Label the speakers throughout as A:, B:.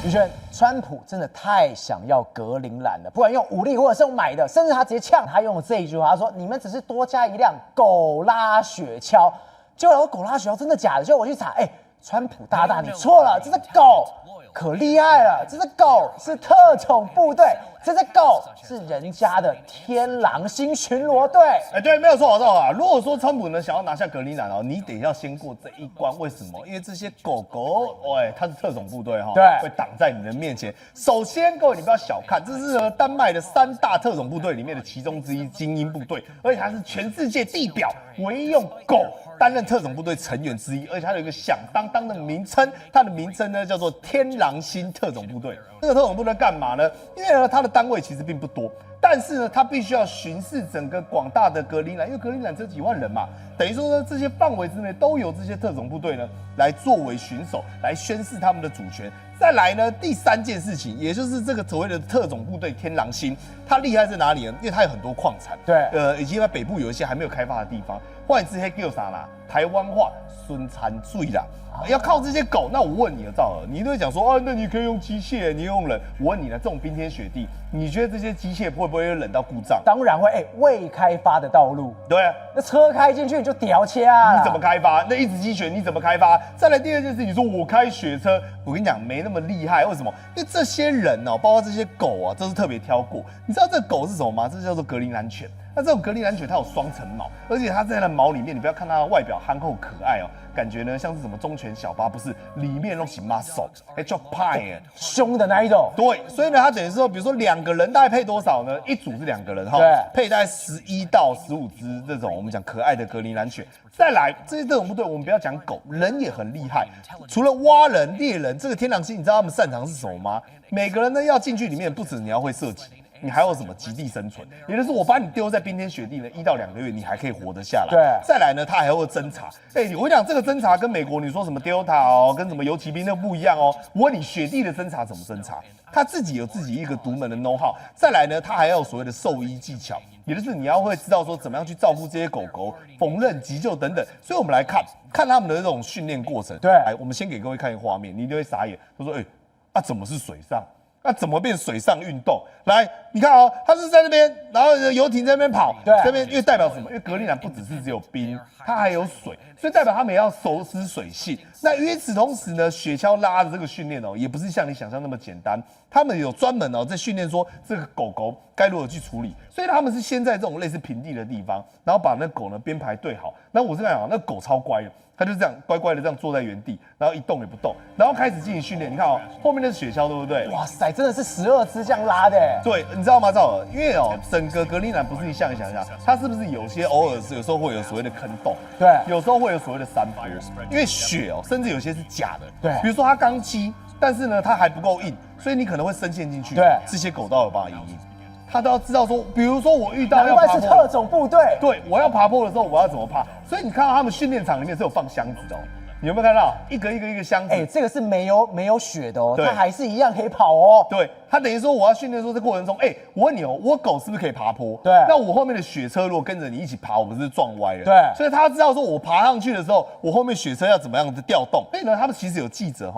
A: 宇轩，川普真的太想要格陵兰了，不管用武力或者是用买的，甚至他直接呛他用了这一句话，他说：“你们只是多加一辆狗拉雪橇。”结果我说狗拉雪橇真的假的？结果我去查，川普大大你错了，这只狗可厉害了，这只狗是特种部队，这只狗是人家的天狼星巡逻队。
B: 对，没有错，我知道啊。如果说川普呢想要拿下格陵兰哦，你得要先过这一关。为什么？因为这些狗狗，它是特种部队哈，
A: 对，
B: 会挡在你的面前。首先，各位你不要小看，这是丹麦的3大特种部队里面的其中之一，精英部队，而且它是全世界地表唯一用狗担任特种部队成员之一，而且它有一个响当当的名称，它的名称呢叫做天狼星特种部队。这个特种部队干嘛呢？因为呢它的单位其实并不多，但是呢它必须要巡视整个广大的格陵兰，因为格陵兰只有几万人嘛，等于说呢这些范围之内都有这些特种部队呢来作为巡守，来宣示他们的主权。再来呢，第3件事情，也就是这个所谓的特种部队天狼星，它厉害在哪里呢？因为它有很多矿产，
A: 对，
B: 以及它北部有一些还没有开发的地方。换言之，黑叫啥啦？台湾话孙残罪啦，要靠这些狗。那我问你了，赵尔，你都会讲说，那你可以用机械，你用人。我问你呢，这种冰天雪地，你觉得这些机械会不会冷到故障？
A: 当然会，未开发的道路，
B: 对啊，
A: 那车开进去你就屌掐了。
B: 你怎么开发？那一直积雪你怎么开发？再来第2件事，你说我开雪车，我跟你讲没那么厉害。为什么？因为这些人哦，包括这些狗啊，都是特别挑过。你知道这狗是什么吗？这叫做格陵兰犬。那这种格陵兰犬它有双层毛，而且它在那毛里面，你不要看它的外表憨厚可爱哦，感觉呢像是什么忠犬小八，不是，里面都是 muscle， 叫派
A: 凶的那一种。
B: 对，所以呢，它等于说，比如说2个人大概配多少呢？一组是2个人哈，配大概11到15只这种我们讲可爱的格陵兰犬。再来这些特种部队，我们不要讲狗，人也很厉害。除了挖人、猎人，这个天狼星，你知道他们擅长是什么吗？每个人呢要进去里面，不止你要会射击。你还有什么极地生存？也就是我把你丢在冰天雪地呢，1到2个月，你还可以活得下来。
A: 对，
B: 再来呢，它还会侦查。我跟你讲，这个侦查跟美国你说什么 Delta 哦，跟什么游骑兵那不一样哦。我问你，雪地的侦查怎么侦查？他自己有自己一个独门的 know how。再来呢，他还要有所谓的兽医技巧，也就是你要会知道说怎么样去照顾这些狗狗、缝纫、急救等等。所以我们来看他们的这种训练过程。
A: 对，
B: 来，我们先给各位看一个画面，你一定会傻眼。他说，怎么是水上？那怎么变水上运动？来，你看哦，它是在那边，然后游艇在那边跑，
A: 对，
B: 这边因为代表什么？因为格陵兰不只有冰，它还有水，所以代表他们也要熟知水性。那与此同时呢，雪橇拉的这个训练哦，也不是像你想象那么简单，他们有专门在训练说这个狗狗该如何去处理，所以他们是先在这种类似平地的地方，然后把那狗呢编排对好。那我是跟你讲，那狗超乖的。他就这样乖乖的这样坐在原地，然后一动也不动，然后开始进行训练。你看哦，后面那是雪橇，对不对？
A: 哇塞，真的是12只这样拉的。
B: 对，你知道吗，赵尔？因为整个格陵兰不是你想一想，它是不是有些偶尔有时候会有所谓的坑洞？
A: 对，
B: 有时候会有所谓的山坡，因为雪甚至有些是假的。
A: 对，
B: 比如说它刚漆，但是呢它还不够硬，所以你可能会深陷进去。
A: 对，
B: 这些狗都有办法因应。他都要知道说，比如说我遇到要爬坡，
A: 难怪是特种部队。
B: 对，我要爬坡的时候，我要怎么爬？所以你看到他们训练场里面是有放箱子的哦，你有没有看到一个箱子？
A: 这个是没有雪的哦，它还是一样可以跑哦。
B: 对，它等于说我要训练说这过程中，我问你哦，我狗是不是可以爬坡？
A: 对，
B: 那我后面的雪车如果跟着你一起爬，我不是撞歪了？
A: 对，
B: 所以他要知道说我爬上去的时候，我后面雪车要怎么样的调动。所以呢，他们其实有记者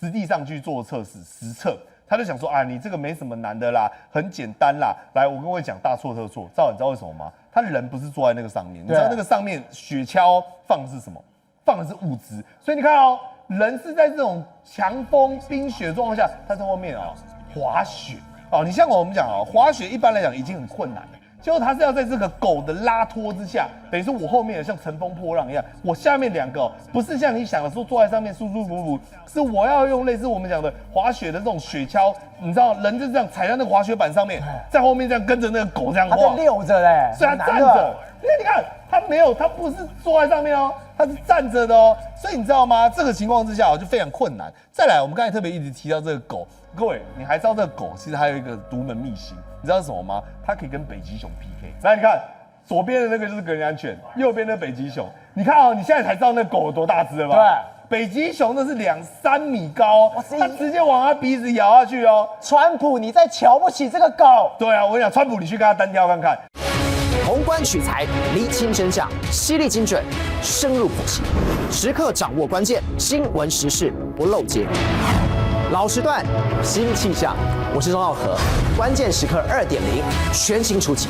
B: 实地上去做测试实测。他就想说你这个没什么难的啦，很简单啦。来，我跟各位讲大错特错。你知道为什么吗？他人不是坐在那个上面，你知道那个上面雪橇放的是什么？放的是物资。所以你看人是在这种强风冰雪状况下，他在后面滑雪你像我们讲滑雪一般来讲已经很困难了。结果他是要在这个狗的拉拖之下，等于说我后面像乘风破浪一样，我下面2个不是像你想的说坐在上面舒舒服服，是我要用类似我们讲的滑雪的这种雪橇，你知道人就这样踩在那个滑雪板上面，在后面这样跟着那个狗这样晃，
A: 他在溜着嘞，
B: 所以他站着，因为你看他不是坐在上面他是站着的所以你知道吗？这个情况之下就非常困难。再来，我们刚才特别一直提到这个狗，各位你还知道这个狗其实还有一个独门秘辛。你知道是什么吗？它可以跟北极熊 PK。来，你看左边的那个就是格陵兰犬，右边的北极熊。你看你现在才知道那狗有多大只了吧？对，北极熊那是2、3米高它直接往它鼻子咬下去
A: 川普，你在瞧不起这个狗？
B: 对啊，我跟你讲，川普，你去跟他单挑看看。
C: 宏观取材，厘清真相，犀利精准，深入剖析，时刻掌握关键，新闻时事不漏接。老时段，新气象。我是钟浩和，关键时刻2.0全新出击。